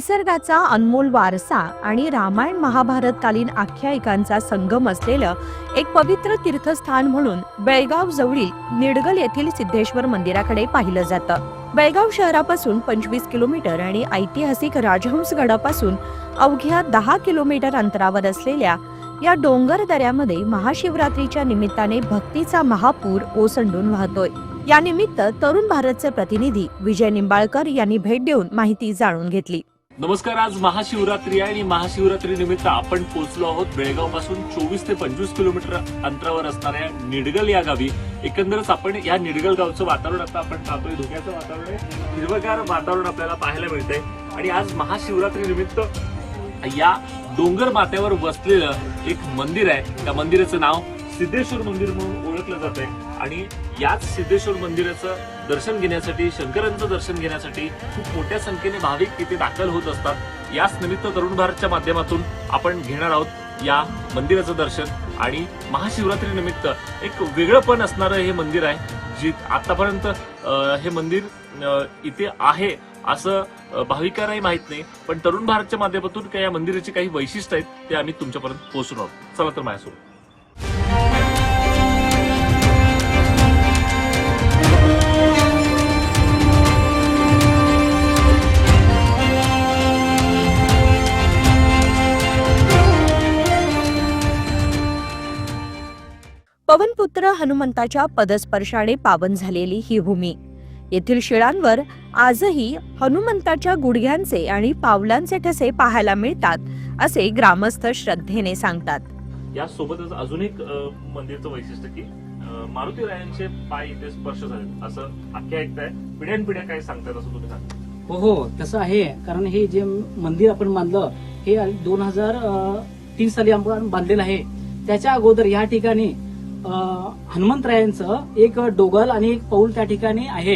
निसर्गाचा अनमोल वारसा आणि रामायण महाभारतकालीन आख्यायिकांचा संगम असलेलं एक पवित्र तीर्थस्थान म्हणून बेळगाव जवळील निडगल येथील सिद्धेश्वर मंदिराकडे पाहिलं जातं. बेळगाव शहरापासून 25 किलोमीटर आणि ऐतिहासिक राजहंसगडापासून अवघ्या 10 किलोमीटर अंतरावर असलेल्या या डोंगर दऱ्यामध्ये महाशिवरात्रीच्या निमित्ताने भक्तीचा महापूर ओसंडून वाहतोय. या निमित्त तरुण भारतचे प्रतिनिधी विजय निंबाळकर यांनी भेट देऊन माहिती जाणून घेतली. नमस्कार. आज महाशिवरात्री आहे आणि महाशिवरात्री निमित्त आपण पोहोचलो आहोत बेळगाव पासून 24 ते 25 किलोमीटर अंतरावर असणाऱ्या निडगल या गावी. एकंदरच आपण या निडगल गावचं वातावरण आता आपण पाहतोय. धुक्याचं वातावरण आहे, हिरवगार वातावरण आपल्याला पाहायला मिळतंय. आणि आज महाशिवरात्री निमित्त या डोंगर माथ्यावर वसलेलं एक मंदिर आहे. त्या मंदिराचं नाव सिद्धेश्वर मंदिर म्हणून ओळखलं जात आहे. आणि याच सिद्धेश्वर मंदिराचं दर्शन घेण्यासाठी, शंकरांचं दर्शन घेण्यासाठी खूप मोठ्या संख्येने भाविक तिथे दाखल होत असतात. याच निमित्त तरुण भारतच्या माध्यमातून आपण घेणार आहोत या मंदिराचं दर्शन. आणि महाशिवरात्री निमित्त एक वेगळंपण असणारं हे मंदिर आहे. जी आतापर्यंत हे मंदिर इथे आहे असं भाविकांनाही माहित नाही, पण तरुण भारतच्या माध्यमातून या मंदिराची काही वैशिष्ट्य आहेत ते आम्ही तुमच्यापर्यंत पोहोचून आहोत. चला तर माझ्यासोबत. पवनपुत्र हनुमंताच्या पदस्पर्शाने पावन झालेली ही भूमी. येथील शिळांवर आजही हनुमंताच्या गुडघ्यांचे आणि पावलांचे ठसे पाहायला मिळतात असे ग्रामस्थ श्रद्धेने सांगतात. यासोबतच अजून एक मंदिरचं वैशिष्ट्य की मारुती रायांचे पाय इथे स्पर्श झाले असं आख्यायिका आहे. पिढ्यानपिढ्या काय सांगतात असं तुम्ही सांगता? हो, तसं आहे. कारण हे जे मंदिर आपण बांधलं हे 2003 साली आपण बांधलेलं आहे. त्याच्या अगोदर या ठिकाणी हनुमंतरायांचं एक डोगल आणि एक पाऊल त्या ठिकाणी आहे.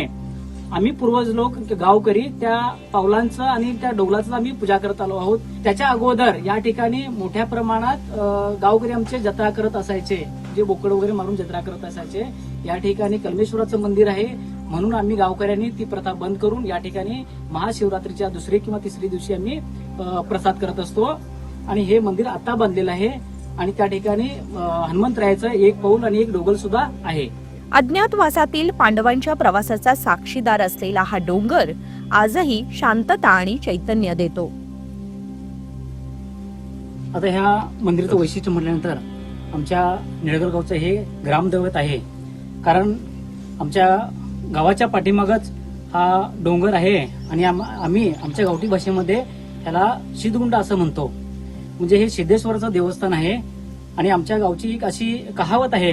आम्ही पूर्वज लोक गावकरी त्या पावलांचं आणि त्या डोगलाचं आम्ही पूजा करत आलो आहोत. त्याच्या अगोदर या ठिकाणी मोठ्या प्रमाणात गावकरी आमचे जत्रा करत असायचे, जे बोकड वगैरे मारून जत्रा करत असायचे. या ठिकाणी कलमेश्वराचं मंदिर आहे, म्हणून आम्ही गावकऱ्यांनी ती प्रथा बंद करून या ठिकाणी महाशिवरात्रीच्या दुसरी किंवा तिसरी दिवशी आम्ही प्रसाद करत असतो. आणि हे मंदिर आता बांधलेलं आहे आणि त्या ठिकाणी हनुमंतरायाचं एक पाऊल आणि एक डोगल सुद्धा आहे. अज्ञातवासातील पांडवांच्या प्रवासाचा साक्षीदार असलेला हा डोंगर आजही शांतता आणि चैतन्य देतो. आता ह्या मंदिराचं वैशिष्ट्य म्हटल्यानंतर आमच्या निडगल गावचं हे ग्रामदैवत आहे. कारण आमच्या गावाच्या पाठीमागच हा डोंगर आहे आणि आम्ही आमच्या गावठी भाषेमध्ये त्याला सिद्धगुंड असं म्हणतो. म्हणजे हे सिद्धेश्वराचं देवस्थान आहे. आणि आमच्या गावची एक अशी कहावत आहे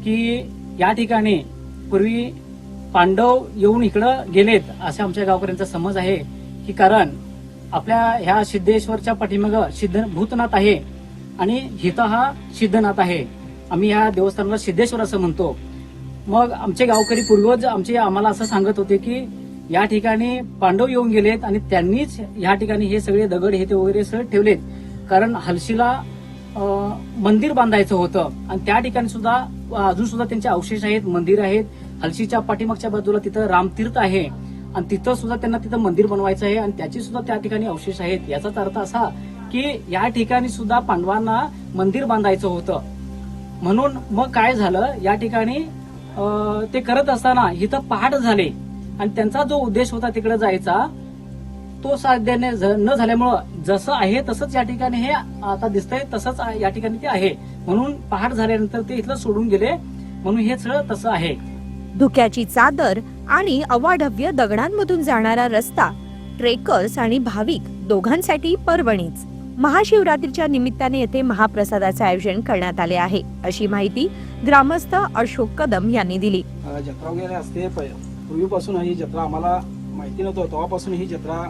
की या ठिकाणी पूर्वी पांडव येऊन इकडं गेलेत असं आमच्या गावकऱ्यांचा समज आहे. की कारण आपल्या ह्या सिद्धेश्वरच्या पाठीमाग भूतनाथ आहे आणि हिता हा सिद्धनाथ आहे. आम्ही ह्या देवस्थानाला सिद्धेश्वर असं म्हणतो. मग आमचे गावकरी पूर्वज आम्हाला असं सांगत होते की या ठिकाणी पांडव येऊन गेलेत आणि त्यांनीच या ठिकाणी हे सगळे दगड हे ते वगैरे सगळे ठेवलेत. कारण हलशीला मंदिर बांधायचं होतं आणि त्या ठिकाणी सुद्धा अजून सुद्धा त्यांचे अवशेष आहेत, मंदिर आहेत. हलशीच्या पाठीमागच्या बाजूला तिथं रामतीर्थ आहे आणि तिथं सुद्धा त्यांना तिथं मंदिर बनवायचं आहे आणि त्याची सुद्धा त्या ठिकाणी अवशेष आहेत. याचाच अर्थ असा की या ठिकाणी सुद्धा पांडवांना मंदिर बांधायचं होतं. म्हणून मग काय झालं, या ठिकाणी ते करत असताना इथं पहाट झाले आणि त्यांचा जो उद्देश होता तिकडे जायचा तो साध्य न झाल्यामुळं जसं आहे तसंच या ठिकाणी हे आता दिसतंय, तसंच या ठिकाणी ते आहे. म्हणून पहाट झाल्यानंतर ते इथलं सोडून गेले, म्हणून हे सगळं तसं आहे. धुक्याची चादर आणि अवाढव्य दगडांमधून जाणारा रस्ता ट्रेकर्स आणि भाविक दोघांसाठी पर्वणीच. महाशिवरात्रीच्या निमित्ताने येथे महाप्रसादाचे आयोजन करण्यात आले आहे अशी माहिती ग्रामस्थ अशोक कदम यांनी दिली. जत्रा वगैरे असते पूर्वीपासून ही जत्रा आम्हाला माहिती नव्हतं, तेव्हापासून ही जत्रा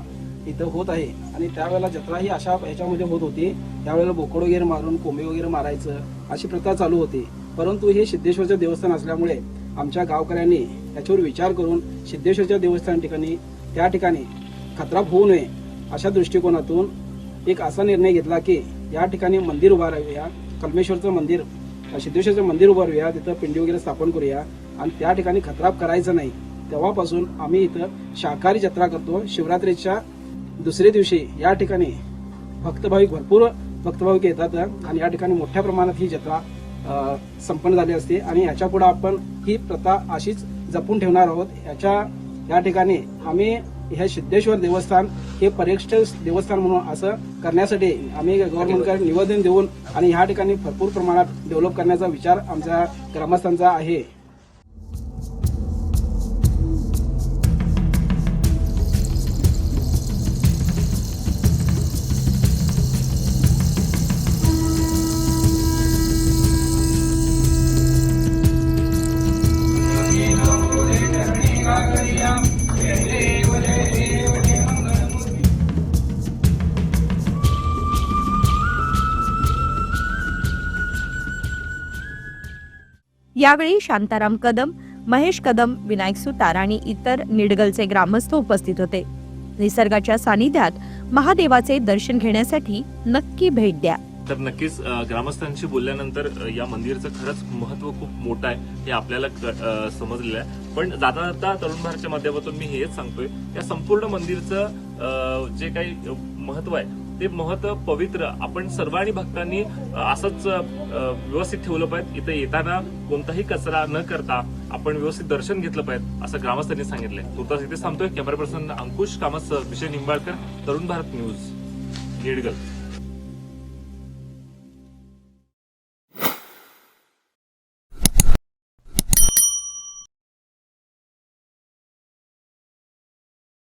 इथं होत आहे. आणि त्यावेळेला जत्रा ही अशा ह्याच्यामध्ये होत होती. त्यावेळेला बोकड वगैरे मारून कोंबे वगैरे मारायचं अशी प्रथा चालू होती. परंतु हे सिद्धेश्वरचं देवस्थान असल्यामुळे आमच्या गावकऱ्यांनी त्याच्यावर विचार करून सिद्धेश्वरच्या देवस्थान ठिकाणी त्या ठिकाणी खतराप होऊ नये अशा दृष्टिकोनातून एक असा निर्णय घेतला की या ठिकाणी मंदिर उभारूया, कलमेश्वरचं मंदिर, सिद्धेश्वरचं मंदिर उभारूया, तिथं पिंडी वगैरे स्थापन करूया आणि त्या ठिकाणी खतराप करायचं नाही. तेव्हापासून आम्ही इथं शाकाहारी जत्रा करतो. शिवरात्रीच्या दुसरे दिवशी या ठिकाणी भरपूर भक्तभाविक येतात आणि या ठिकाणी मोठ्या प्रमाणात ही जत्रा संपन्न झाली असते आणि याच्या पुढे आपण ही प्रथा अशीच जपून ठेवणार आहोत. या ठिकाणी आम्ही हे सिद्धेश्वर देवस्थान हे पर्यटन देवस्थान म्हणून असं करण्यासाठी आम्ही गव्हर्नमेंटकडे निवेदन देऊन आणि ह्या ठिकाणी भरपूर प्रमाणात डेव्हलप करण्याचा विचार आमच्या ग्रामस्थांचा आहे. यावेळी शांताराम कदम, महेश कदम, विनायक सुतार आणि इतर निडगलचे ग्रामस्थ उपस्थित होते. निसर्गाच्या सानिध्यात महादेवाचे दर्शन घेण्यासाठी नक्की भेट द्या. तर नक्कीच ग्रामस्थांशी बोलल्यानंतर या मंदिरचं खरंच महत्व खूप मोठं आहे हे आपल्याला समजलेलं आहे. पण जाता जाता तरुण भारतच्या माध्यमातून मी हेच सांगतोय, या संपूर्ण मंदिरचं जे काही महत्व आहे ते महत्व पवित्र आपण सर्वांनी भक्तांनी असंच व्यवस्थित ठेवलं पाहिजे. इथे येताना कोणताही कचरा न करता आपण व्यवस्थित दर्शन घेतलं पाहिजे असं ग्रामस्थांनी सांगितलंय. तुर्तास इथे थांबतोय. कॅमेरा पर्सन अंकुश कामत, विजय निंबाळकर, तरुण भारत न्यूज, निडगल.